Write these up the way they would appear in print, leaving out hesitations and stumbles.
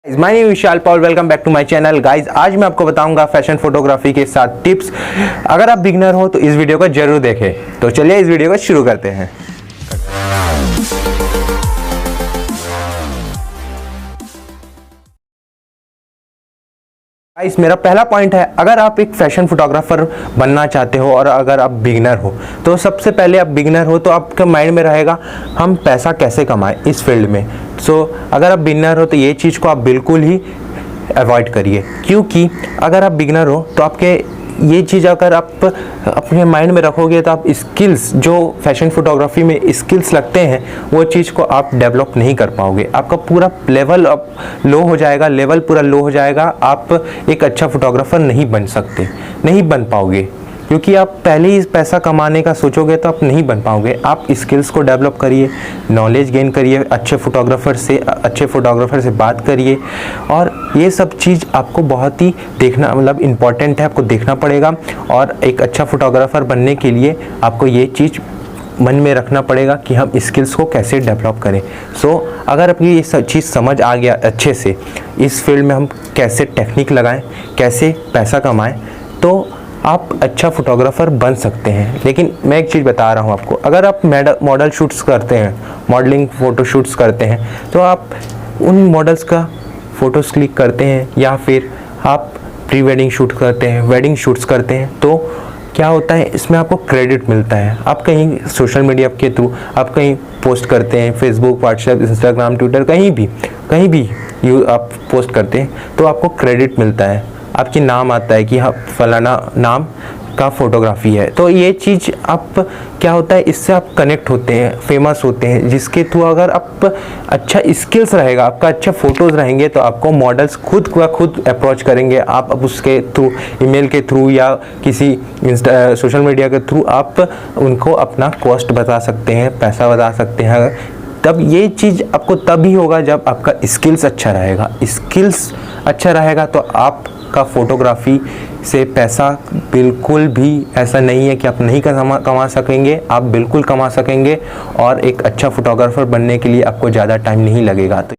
My name Vishal Paul, welcome back to my channel. Guys आज मैं आपको बताऊंगा फैशन फोटोग्राफी के 7 टिप्स। अगर आप बिगनर हो तो इस वीडियो को जरूर देखें। तो चलिए इस वीडियो को शुरू करते हैं। गाइस मेरा पहला पॉइंट है, अगर आप एक फैशन फोटोग्राफर बनना चाहते हो और अगर आप बिगनर हो तो सबसे पहले आप बिगनर हो तो आपके माइंड में रहेगा हम पैसा कैसे कमाएं इस फील्ड में। सो अगर आप बिगनर हो तो ये चीज़ को आप बिल्कुल ही अवॉइड करिए, क्योंकि अगर आप बिगनर हो तो आपके ये चीज़ अगर आप अपने माइंड में रखोगे तो आप स्किल्स जो फैशन फोटोग्राफी में स्किल्स लगते हैं वो चीज़ को आप डेवलप नहीं कर पाओगे। आपका पूरा लेवल अब लो हो जाएगा, लेवल पूरा लो हो जाएगा। आप एक अच्छा फोटोग्राफर नहीं बन सकते, नहीं बन पाओगे, क्योंकि आप पहले ही पैसा कमाने का सोचोगे तो आप नहीं बन पाओगे। आप स्किल्स को डेवलप करिए, नॉलेज गेन करिए, अच्छे फोटोग्राफर से बात करिए, और ये सब चीज़ आपको बहुत ही देखना मतलब इम्पॉर्टेंट है, आपको देखना पड़ेगा। और एक अच्छा फोटोग्राफर बनने के लिए आपको ये चीज़ मन में रखना पड़ेगा कि हम स्किल्स को कैसे डेवलप करें। अगर अपनी ये सब चीज़ समझ आ गया अच्छे से, इस फील्ड में हम कैसे टेक्निक लगाएं, कैसे पैसा कमाएं, तो आप अच्छा फोटोग्राफर बन सकते हैं। लेकिन मैं एक चीज़ बता रहा हूँ आपको, अगर आप मॉडल शूट्स करते हैं, मॉडलिंग फ़ोटो शूट्स करते हैं, तो आप उन मॉडल्स का फ़ोटोज़ क्लिक करते हैं या फिर आप प्री वेडिंग शूट करते हैं, वेडिंग शूट्स करते हैं, तो क्या होता है इसमें आपको क्रेडिट मिलता है। आप कहीं सोशल मीडिया के थ्रू आप कहीं पोस्ट करते हैं, फेसबुक, व्हाट्सएप, इंस्टाग्राम, ट्विटर, कहीं भी आप पोस्ट करते हैं तो आपको क्रेडिट मिलता है, आपकी नाम आता है कि हाँ फलाना नाम का फोटोग्राफी है। तो ये चीज़ आप क्या होता है, इससे आप कनेक्ट होते हैं, फेमस होते हैं, जिसके थ्रू अगर आप अच्छा स्किल्स रहेगा, आपका अच्छा फ़ोटोज़ रहेंगे तो आपको मॉडल्स खुद अप्रोच करेंगे। आप अब उसके थ्रू, ईमेल के थ्रू या किसी सोशल मीडिया के थ्रू आप उनको अपना कॉस्ट बता सकते हैं, पैसा बता सकते हैं। तब ये चीज़ आपको तभी होगा जब आपका स्किल्स अच्छा रहेगा। स्किल्स अच्छा रहेगा तो आपका फोटोग्राफी से पैसा बिल्कुल भी ऐसा नहीं है कि आप नहीं कमा सकेंगे, आप बिल्कुल कमा सकेंगे। और एक अच्छा फोटोग्राफर बनने के लिए आपको ज़्यादा टाइम नहीं लगेगा। तो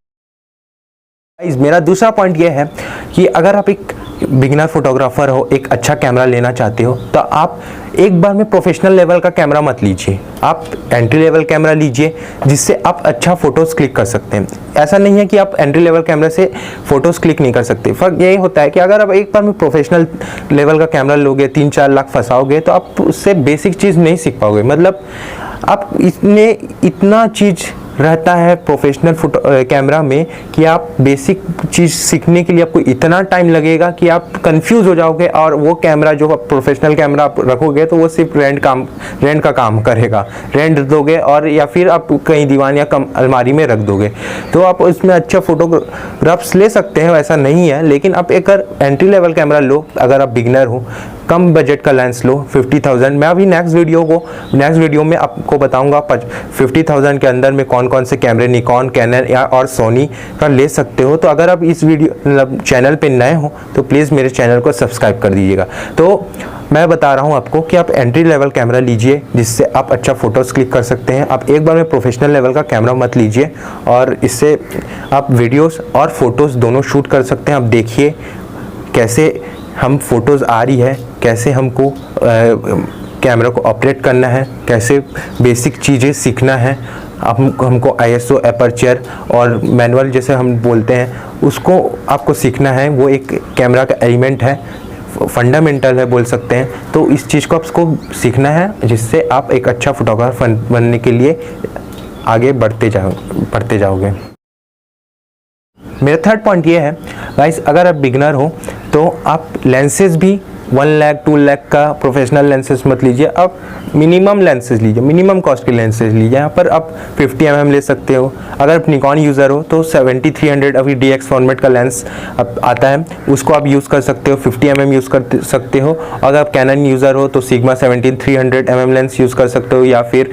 मेरा दूसरा पॉइंट ये है कि अगर आप एक बिगिनर फोटोग्राफर हो, एक अच्छा कैमरा लेना चाहते हो, तो आप एक बार में प्रोफेशनल लेवल का कैमरा मत लीजिए, आप एंट्री लेवल कैमरा लीजिए जिससे आप अच्छा फ़ोटोज़ क्लिक कर सकते हैं। ऐसा नहीं है कि आप एंट्री लेवल कैमरा से फ़ोटोज़ क्लिक नहीं कर सकते। फ़र्क यही होता है कि अगर आप एक बार में प्रोफेशनल लेवल का कैमरा लोगे, 3-4 लाख फंसाओगे, तो आप उससे बेसिक चीज़ नहीं सीख पाओगे। मतलब आप इतना चीज़ रहता है प्रोफेशनल कैमरा में कि आप बेसिक चीज़ सीखने के लिए आपको इतना टाइम लगेगा कि आप कंफ्यूज हो जाओगे। और वो कैमरा जो आप प्रोफेशनल कैमरा आप रखोगे तो वो सिर्फ रेंट का काम करेगा, रेंट दोगे और या फिर आप कहीं दीवान या कम अलमारी में रख दोगे। तो आप इसमें अच्छा फोटोग्राफ्स ले सकते हैं, वैसा नहीं है। लेकिन आप एक एंट्री लेवल कैमरा लो, अगर आप बिगनर हो, कम बजट का लेंस लो, 50,000। मैं अभी नेक्स्ट वीडियो में आपको बताऊंगा 50,000 के अंदर में कौन कौन से कैमरे निकॉन, कैनन या और सोनी का ले सकते हो। तो अगर आप इस वीडियो मतलब चैनल पे नए हो तो प्लीज़ मेरे चैनल को सब्सक्राइब कर दीजिएगा। तो मैं बता रहा हूँ आपको कि आप एंट्री लेवल कैमरा लीजिए जिससे आप अच्छा फ़ोटोज़ क्लिक कर सकते हैं। आप एक बार में प्रोफेशनल लेवल का कैमरा मत लीजिए, और इससे आप वीडियोस और फोटोज़ दोनों शूट कर सकते हैं। आप देखिए कैसे हम फोटोज़ आ रही है, कैसे हमको कैमरा को ऑपरेट करना है, कैसे बेसिक चीज़ें सीखना है। हमको ISO, एपर्चर और मैनुअल जैसे हम बोलते हैं उसको आपको सीखना है। वो एक कैमरा का एलिमेंट है, फंडामेंटल है बोल सकते हैं। तो इस चीज़ को आपको सीखना है जिससे आप एक अच्छा फोटोग्राफर बनने के लिए आगे बढ़ते जाओगे। मेरा थर्ड पॉइंट ये है गाइस, अगर आप बिगनर हो तो आप लेंसेज भी 1 लाख 2 लाख का प्रोफेशनल लेंसेज मत लीजिए, आप मिनिमम लेंसेज लीजिए, मिनिमम कॉस्ट के लेंसेज लीजिए। यहाँ पर आप 50 mm ले सकते हो। अगर आप निकॉन यूज़र हो तो 70-300 अभी DX फॉर्मेट का लेंस आता है, उसको आप यूज़ कर सकते हो, 50 mm यूज़ कर सकते हो। अगर आप कैनन यूज़र हो तो सिग्मा 17-300 mm लेंस यूज़ कर सकते हो, या फिर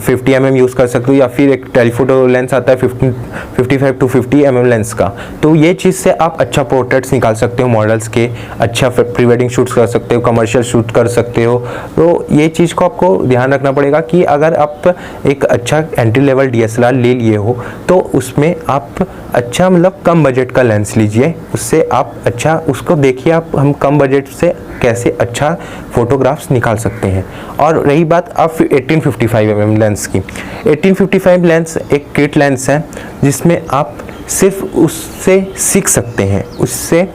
50 mm यूज़ कर सकते हो, या फिर एक टेलीफोटो लेंस आता है 55-50 mm लेंस का। तो ये चीज़ से आप अच्छा पोर्ट्रेट्स निकाल सकते हो मॉडल्स के, अच्छा प्री वेडिंग शूट्स कर सकते हो, कमर्शियल शूट कर सकते हो। तो ये चीज़ को आपको ध्यान रखना पड़ेगा कि अगर आप एक अच्छा एंट्री लेवल DSLR ले लिए हो तो उसमें आप अच्छा मतलब कम बजट का लेंस लीजिए, उससे आप अच्छा उसको देखिए आप हम कम बजट से कैसे अच्छा फोटोग्राफ्स निकाल सकते हैं। और रही बात आप 1855mm लेंस की, 1855 लेंस एक किट लेंस है जिसमें आप सिर्फ उससे सीख सकते हैं, उससे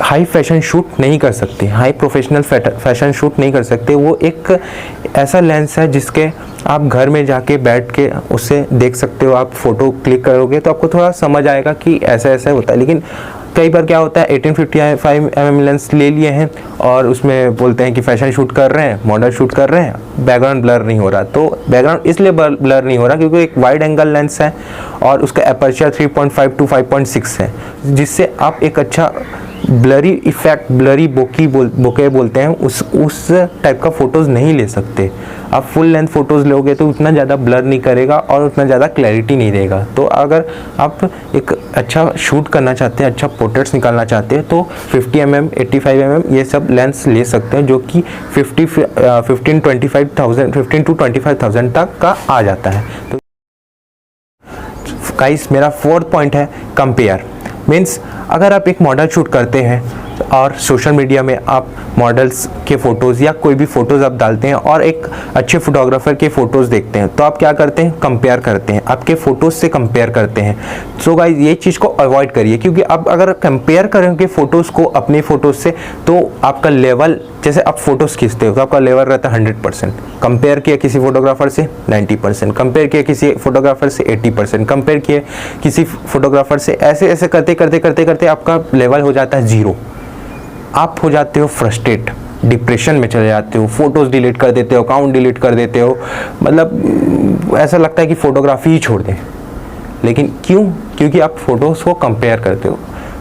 हाई फैशन शूट नहीं कर सकते, हाई प्रोफेशनल फैशन शूट नहीं कर सकते। वो एक ऐसा लेंस है जिसके आप घर में जाके बैठ के उससे देख सकते हो, आप फ़ोटो क्लिक करोगे तो आपको थोड़ा समझ आएगा कि ऐसा ऐसा होता है। लेकिन कई बार क्या होता है 1855mm लेंस ले लिए हैं और उसमें बोलते हैं कि फैशन शूट कर रहे हैं, मॉडल शूट कर रहे हैं, बैकग्राउंड ब्लर नहीं हो रहा। तो बैकग्राउंड इसलिए ब्लर नहीं हो रहा क्योंकि एक वाइड एंगल लेंस है और उसका एपर्चर 3.5 to 5.6 है, जिससे आप एक अच्छा ब्लरी इफेक्ट, ब्लरी बोके बोलते हैं, उस टाइप का फ़ोटोज़ नहीं ले सकते। आप फुल लेंथ फ़ोटोज़ लोगे तो उतना ज़्यादा ब्लर नहीं करेगा और उतना ज़्यादा क्लैरिटी नहीं देगा। तो अगर आप एक अच्छा शूट करना चाहते हैं, अच्छा पोर्ट्रेट्स निकालना चाहते हैं तो 50mm, 85mm ये सब लेंस ले सकते हैं, जो कि 15 to 25,000 तक का आ जाता है। तो गाइस मेरा 4th पॉइंट है कंपेयर। मीन्स अगर आप एक मॉडल शूट करते हैं और सोशल मीडिया में आप मॉडल्स के फ़ोटोज़ या कोई भी फ़ोटोज़ आप डालते हैं और एक अच्छे फोटोग्राफर के फ़ोटोज़ देखते हैं तो आप क्या करते हैं, कंपेयर करते हैं, आपके फ़ोटोज़ से कंपेयर करते हैं। सो गाइस ये चीज़ को अवॉइड करिए, क्योंकि आप अगर कंपेयर करेंगे फ़ोटोज़ को अपने फ़ोटोज़ से तो आपका लेवल, जैसे आप फ़ोटोज़ खींचते हो तो आपका लेवल रहता है 100%, कंपेयर किया किसी फोटोग्राफर से 90%, कंपेयर किया किसी फोटोग्राफर से 80%, कंपेयर किए किसी फोटोग्राफर से, ऐसे ऐसे करते करते करते करते आपका लेवल हो जाता है 0। आप हो जाते हो फ्रस्ट्रेट, डिप्रेशन में चले जाते हो, फोटोज़ डिलीट कर देते हो, अकाउंट डिलीट कर देते हो, मतलब ऐसा लगता है कि फ़ोटोग्राफी ही छोड़ दें। लेकिन क्यों? क्योंकि आप फ़ोटोज़ को कंपेयर करते हो।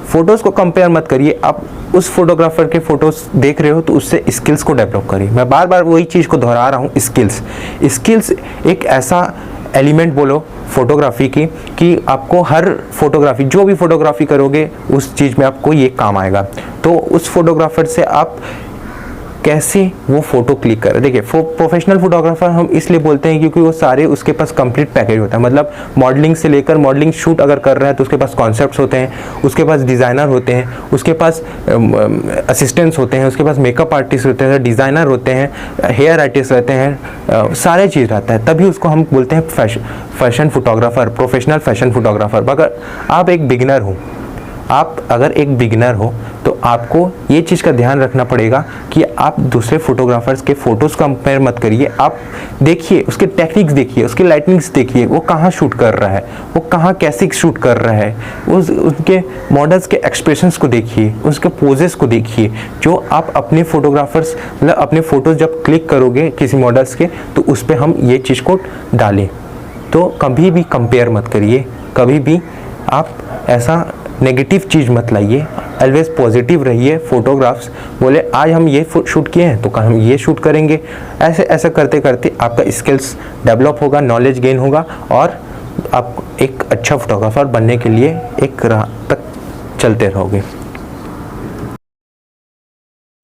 फ़ोटोज़ को कंपेयर मत करिए, आप उस फोटोग्राफर के फ़ोटोज़ देख रहे हो तो उससे स्किल्स को डेवलप करिए। मैं बार बार वही चीज़ को दोहरा रहा हूँ, स्किल्स एक ऐसा एलिमेंट बोलो फोटोग्राफी की कि आपको हर फोटोग्राफी, जो भी फोटोग्राफी करोगे उस चीज़ में आपको ये काम आएगा। तो उस फोटोग्राफर से आप कैसे वो फ़ोटो क्लिक करें। देखिए प्रोफेशनल फोटोग्राफर हम इसलिए बोलते हैं क्योंकि वो सारे उसके पास कंप्लीट पैकेज होता है। मतलब मॉडलिंग से लेकर, मॉडलिंग शूट अगर कर रहा है तो उसके पास कॉन्सेप्ट्स होते हैं, उसके पास डिज़ाइनर होते हैं, उसके पास असिस्टेंट्स होते हैं, उसके पास मेकअप आर्टिस्ट होते हैं, डिज़ाइनर होते हैं, हेयर आर्टिस्ट रहते हैं, सारे चीज़ रहता है, तभी उसको हम बोलते हैं fashion photographer, professional fashion photographer. अगर आप एक बिगिनर हो तो आपको ये चीज़ का ध्यान रखना पड़ेगा कि आप दूसरे फोटोग्राफर्स के फ़ोटोज़ कंपेयर मत करिए। आप देखिए उसके टेक्निक्स, देखिए उसके लाइटिंग्स, देखिए वो कहाँ शूट कर रहा है, वो कहाँ कैसे शूट कर रहा है, उनके मॉडल्स के एक्सप्रेशंस को देखिए, उसके पोजेस को देखिए, जो आप अपने फोटोग्राफर्स मतलब अपने फ़ोटोज़ जब क्लिक करोगे किसी मॉडल्स के तो उस पर हम ये चीज़ को डालें। तो कभी भी कंपेयर मत करिए, कभी भी आप ऐसा नेगेटिव चीज़ मत लाइए, ऑलवेज पॉजिटिव रहिए। फोटोग्राफ्स बोले आज हम ये शूट किए हैं तो कल हम ये शूट करेंगे, ऐसे ऐसे करते करते आपका स्किल्स डेवलप होगा, नॉलेज गेन होगा और आप एक अच्छा फोटोग्राफर बनने के लिए एक राह तक चलते रहोगे।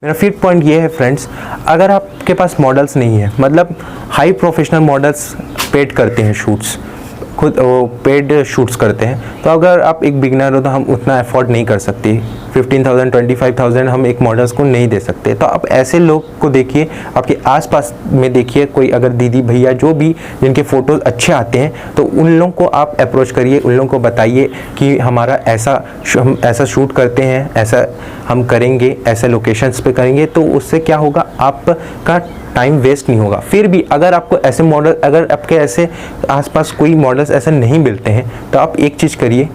मेरा 5th पॉइंट ये है फ्रेंड्स, अगर आपके पास मॉडल्स नहीं है, मतलब हाई प्रोफेशनल मॉडल्स पेड करते हैं शूट्स, खुद पेड शूट्स करते हैं, तो अगर आप एक बिगिनर हो तो हम उतना अफोर्ड नहीं कर सकते, 15,000 25,000 हम एक मॉडल्स को नहीं दे सकते। तो आप ऐसे लोग को देखिए, आपके आसपास में देखिए, कोई अगर दीदी भैया जो भी जिनके फ़ोटोज़ अच्छे आते हैं तो उन लोगों को आप अप्रोच करिए, उन लोगों को बताइए कि हमारा हम ऐसा शूट करते हैं, ऐसा हम करेंगे, ऐसे लोकेशंस पे करेंगे। तो उससे क्या होगा, आपका टाइम वेस्ट नहीं होगा। फिर भी अगर आपको ऐसे मॉडल, अगर आपके ऐसे आसपास कोई मॉडल्स ऐसे नहीं मिलते हैं तो आप एक चीज़ करिए,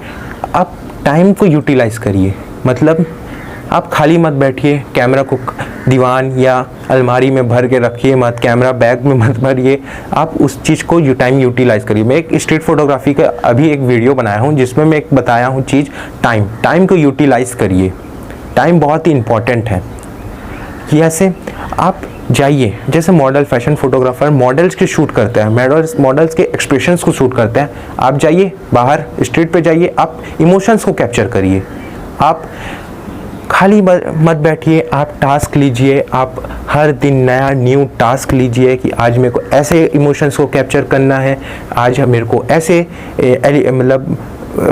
आप टाइम को यूटिलाइज़ करिए। मतलब आप खाली मत बैठिए, कैमरा को दीवान या अलमारी में भर के रखिए मत, कैमरा बैग में मत भरिए, आप उस चीज़ को टाइम यूटिलाइज़ करिए। मैं एक स्ट्रीट फोटोग्राफी का अभी एक वीडियो बनाया हूँ जिसमें मैं एक बताया हूँ चीज़, टाइम को यूटिलाइज़ करिए। टाइम बहुत ही इम्पॉर्टेंट है। कि ऐसे आप जाइए, जैसे मॉडल फैशन फोटोग्राफर मॉडल्स के शूट करते हैं, मॉडल्स के एक्सप्रेशंस को शूट करते हैं, आप जाइए बाहर स्ट्रीट पे जाइए, आप इमोशंस को कैप्चर करिए, आप खाली मत बैठिए, आप टास्क लीजिए, आप हर दिन नया न्यू टास्क लीजिए कि आज मेरे को ऐसे इमोशंस को कैप्चर करना है, आज मेरे को ऐसे मतलब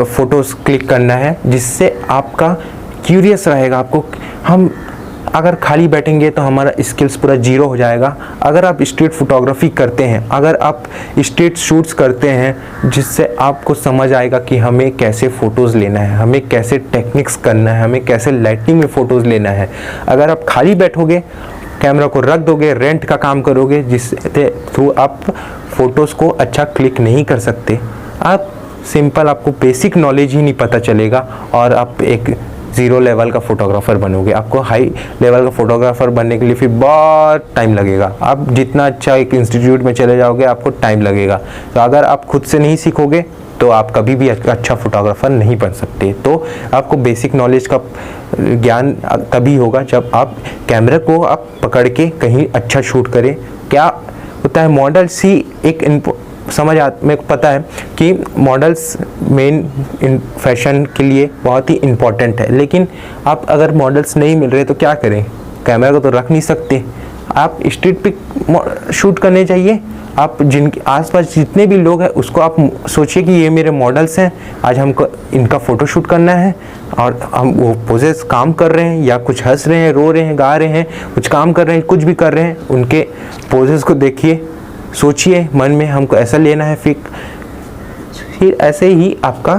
फ़ोटोज़ क्लिक करना है, जिससे आपका क्यूरियस रहेगा। आपको हम अगर खाली बैठेंगे तो हमारा स्किल्स पूरा जीरो हो जाएगा। अगर आप स्ट्रीट फोटोग्राफी करते हैं, अगर आप स्ट्रीट शूट्स करते हैं, जिससे आपको समझ आएगा कि हमें कैसे फ़ोटोज़ लेना है, हमें कैसे टेक्निक्स करना है, हमें कैसे लाइटिंग में फ़ोटोज़ लेना है। अगर आप खाली बैठोगे, कैमरा को रख दोगे, रेंट का काम करोगे, जिससे थ्रू आप फ़ोटोज़ को अच्छा क्लिक नहीं कर सकते। आप सिंपल, आपको बेसिक नॉलेज ही नहीं पता चलेगा और आप एक ज़ीरो लेवल का फ़ोटोग्राफ़र बनोगे। आपको हाई लेवल का फ़ोटोग्राफ़र बनने के लिए फिर बहुत टाइम लगेगा। आप जितना अच्छा एक इंस्टीट्यूट में चले जाओगे, आपको टाइम लगेगा। तो अगर आप खुद से नहीं सीखोगे तो आप कभी भी अच्छा फ़ोटोग्राफ़र नहीं बन सकते। तो आपको बेसिक नॉलेज का ज्ञान तभी होगा जब आप कैमरे को आप पकड़ के कहीं अच्छा शूट करें। क्या होता है, मॉडल्स ही एक मेरे को पता है कि मॉडल्स मेन फैशन के लिए बहुत ही इम्पॉर्टेंट है, लेकिन आप अगर मॉडल्स नहीं मिल रहे तो क्या करें? कैमरा को तो रख नहीं सकते। आप स्ट्रीट पे शूट करने चाहिए। आप जिनके आसपास जितने भी लोग हैं उसको आप सोचिए कि ये मेरे मॉडल्स हैं, आज हमको इनका फ़ोटो शूट करना है, और हम वो पोजेस काम कर रहे हैं या कुछ हंस रहे हैं, रो रहे हैं, गा रहे हैं, कुछ काम कर रहे हैं, कुछ भी कर रहे हैं, उनके पोजेस को देखिए, सोचिए मन में हमको ऐसा लेना है। फिर ऐसे ही आपका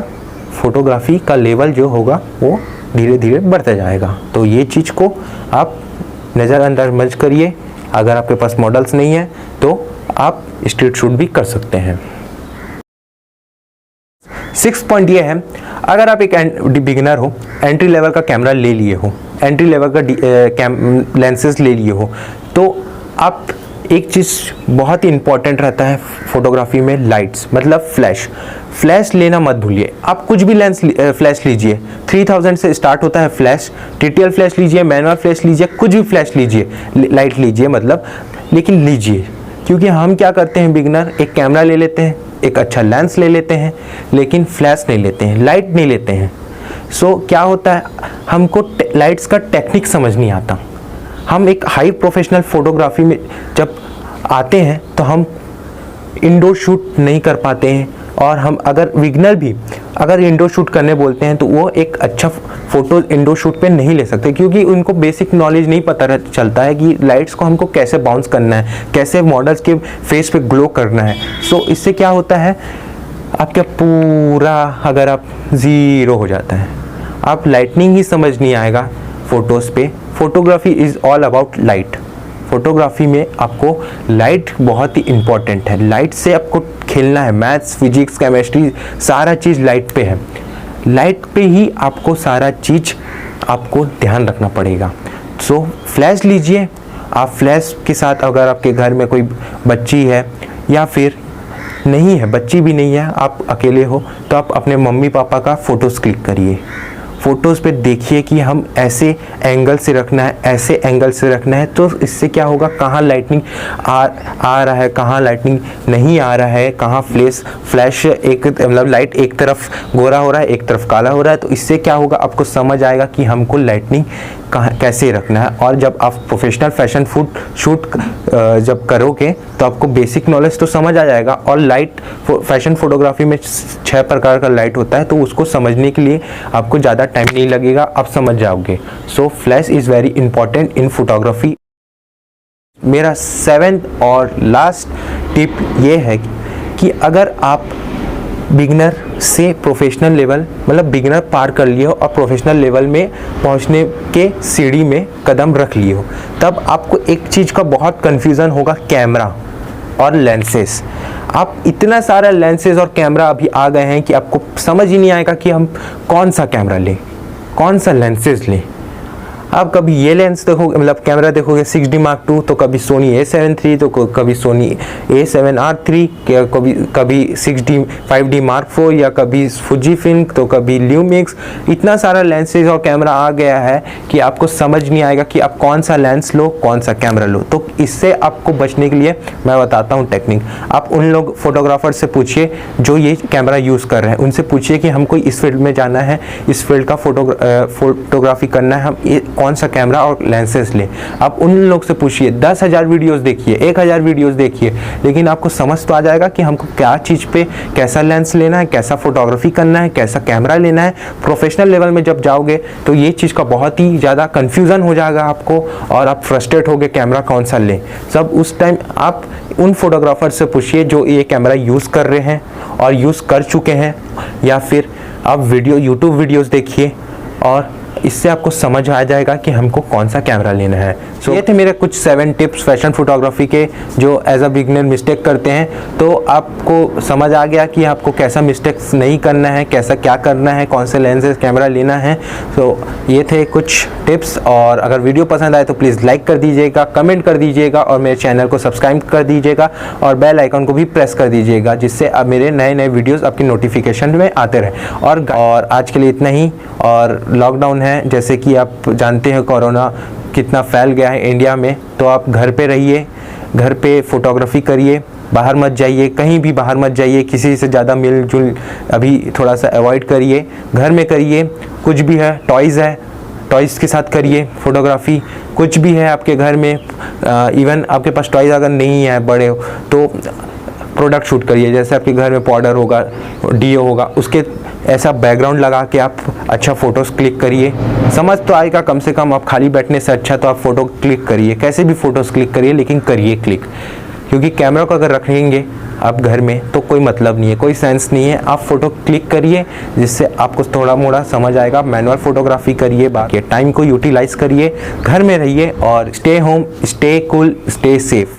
फ़ोटोग्राफी का लेवल जो होगा वो धीरे धीरे बढ़ता जाएगा। तो ये चीज़ को आप नज़रअंदाज मत करिए। अगर आपके पास मॉडल्स नहीं है तो आप स्ट्रीट शूट भी कर सकते हैं। 6 पॉइंट ये है, अगर आप एक बिगिनर हो, एंट्री लेवल का कैमरा ले लिए हो, एंट्री लेवल का लेंसेज ले लिए हो, तो आप एक चीज़ बहुत ही इंपॉर्टेंट रहता है फोटोग्राफी में, लाइट्स, मतलब फ्लैश लेना मत भूलिए। आप कुछ भी फ्लैश लीजिए, 3000 से स्टार्ट होता है फ्लैश, टीटीएल फ्लैश लीजिए, मैनुअल फ्लैश लीजिए, कुछ भी फ्लैश लीजिए, लाइट लीजिए मतलब, लेकिन लीजिए। क्योंकि हम क्या करते हैं, बिगिनर एक कैमरा ले लेते हैं, एक अच्छा लेंस ले लेते हैं, लेकिन फ्लैश नहीं लेते हैं, लाइट नहीं लेते हैं। सो क्या होता है, हमको लाइट्स का टेक्निक समझ नहीं आता। हम एक हाई प्रोफेशनल फोटोग्राफी में जब आते हैं तो हम इंडोर शूट नहीं कर पाते हैं, और हम अगर बिगिनर भी अगर इंडोर शूट करने बोलते हैं तो वो एक अच्छा फ़ोटो इंडोर शूट पे नहीं ले सकते, क्योंकि उनको बेसिक नॉलेज नहीं पता चलता है कि लाइट्स को हमको कैसे बाउंस करना है, कैसे मॉडल्स के फेस पे ग्लो करना है। सो इससे क्या होता है, आपका पूरा अगर आप ज़ीरो हो जाता है, आप लाइटनिंग ही समझ नहीं आएगा फ़ोटोज़ पे। Photography is all about light. Photography में आपको लाइट बहुत ही इम्पॉर्टेंट है, लाइट से आपको खेलना है। मैथ्स, फिजिक्स, केमिस्ट्री, सारा चीज़ लाइट पे है। लाइट पे ही आपको सारा चीज़ आपको ध्यान रखना पड़ेगा। सो फ्लैश लीजिए। आप फ्लैश के साथ, अगर आपके घर में कोई बच्ची है या फिर नहीं है, बच्ची भी नहीं है, आप अकेले हो, तो आप अपने मम्मी पापा का फ़ोटोज़ क्लिक करिए। फ़ोटोज़ पे देखिए कि हम ऐसे एंगल से रखना है, ऐसे एंगल से रखना है, तो इससे क्या होगा, कहाँ लाइटनिंग आ रहा है, कहाँ लाइटनिंग नहीं आ रहा है, कहाँ फ्लैश एक मतलब लाइट एक तरफ गोरा हो रहा है, एक तरफ काला हो रहा है। तो इससे क्या होगा, आपको समझ आएगा कि हमको लाइटनिंग कहाँ कैसे रखना है। और जब आप प्रोफेशनल फैशन शूट जब करोगे तो आपको बेसिक नॉलेज तो समझ आ जाएगा। और लाइट फैशन फोटोग्राफी में 6 प्रकार का लाइट होता है, तो उसको समझने के लिए आपको ज़्यादा टाइम नहीं लगेगा, आप समझ जाओगे। So flash is very important in photography. मेरा 7th और लास्ट टिप ये है कि अगर आप बिगिनर से प्रोफेशनल लेवल, मतलब बिगिनर पार कर लिए हो और प्रोफेशनल लेवल में पहुंचने के सीढ़ी में कदम रख लिए हो, तब आपको एक चीज़ का बहुत कन्फ्यूज़न होगा, कैमरा और लेंसेज। आप इतना सारा लेंसेज और कैमरा अभी आ गए हैं कि आपको समझ ही नहीं आएगा कि हम कौन सा कैमरा लें, कौन सा लेंसेज लें। आप कभी ये लेंस देखोगे, मतलब कैमरा देखोगे 6D Mark II, तो कभी सोनी A7 III, तो कभी सोनी A7R III, कभी 6D 5D Mark IV, या कभी Fujifilm, तो कभी Lumix। इतना सारा लेंसेज और कैमरा आ गया है कि आपको समझ नहीं आएगा कि आप कौन सा लेंस लो, कौन सा कैमरा लो। तो इससे आपको बचने के लिए मैं बताता हूँ टेक्निक। आप उन लोग फोटोग्राफर से पूछिए जो ये कैमरा यूज़ कर रहे हैं, उनसे पूछिए कि हमको इस फील्ड में जाना है, इस फील्ड का फोटोग्राफी करना है, हम कौन सा कैमरा और लेंसेज लें। आप उन लोग से पूछिए, 10,000 वीडियोस देखिए, 1,000 वीडियोस देखिए, लेकिन आपको समझ तो आ जाएगा कि हमको क्या चीज़ पे कैसा लेंस लेना है, कैसा फोटोग्राफी करना है, कैसा कैमरा लेना है। प्रोफेशनल लेवल में जब जाओगे तो ये चीज़ का बहुत ही ज़्यादा कन्फ्यूज़न हो जाएगा आपको, और आप फ्रस्ट्रेट होगे कैमरा कौन सा लें। सब उस टाइम आप उन फोटोग्राफर से पूछिए जो ये कैमरा यूज़ कर रहे हैं और यूज़ कर चुके हैं, या फिर आप यूट्यूब वीडियोस देखिए, और इससे आपको समझ आ जाएगा कि हमको कौन सा कैमरा लेना है। सो ये थे मेरे कुछ 7 टिप्स फैशन फोटोग्राफी के, जो एज अ बिगिनर मिस्टेक करते हैं। तो आपको समझ आ गया कि आपको कैसा मिस्टेक्स नहीं करना है, कैसा क्या करना है, कौन से लेंसेज कैमरा लेना है। तो ये थे कुछ टिप्स, और अगर वीडियो पसंद आए तो प्लीज़ लाइक कर दीजिएगा, कमेंट कर दीजिएगा, और मेरे चैनल को सब्सक्राइब कर दीजिएगा, और बेल आइकन को भी प्रेस कर दीजिएगा, जिससे अब मेरे नए नए वीडियोज़ आपकी नोटिफिकेशन में आते रहे। और आज के लिए इतना ही। और लॉकडाउन है, जैसे कि आप जानते हैं कोरोना कितना फैल गया है इंडिया में, तो आप घर पे रहिए, घर पे फोटोग्राफी करिए, बाहर मत जाइए, कहीं भी बाहर मत जाइए, किसी से ज़्यादा मिलजुल अभी थोड़ा सा अवॉइड करिए, घर में करिए। कुछ भी है, टॉयज़ के साथ करिए फोटोग्राफी। कुछ भी है आपके घर में, इवन आपके पास टॉयज़ अगर नहीं है बड़े हो तो प्रोडक्ट शूट करिए। जैसे आपके घर में पाउडर होगा, डीओ होगा, उसके ऐसा बैकग्राउंड लगा के आप अच्छा फ़ोटोज़ क्लिक करिए। समझ तो आएगा कम से कम, आप खाली बैठने से अच्छा तो आप फ़ोटो क्लिक करिए, कैसे भी फ़ोटोज़ क्लिक करिए, लेकिन करिए क्लिक। क्योंकि कैमरा को अगर रखेंगे आप घर में तो कोई मतलब नहीं है, कोई सेंस नहीं है। आप फ़ोटो क्लिक करिए, जिससे आपको थोड़ा मोड़ा समझ आएगा। मैनुअल फ़ोटोग्राफी करिए, बाकी टाइम को यूटिलाइज़ करिए, घर में रहिए, और stay home, stay cool, stay safe.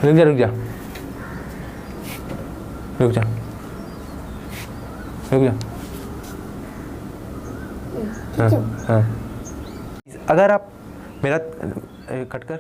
रुक जा रुक जा रुक जा रुक जा। हाँ हाँ, अगर आप मेरा कट कर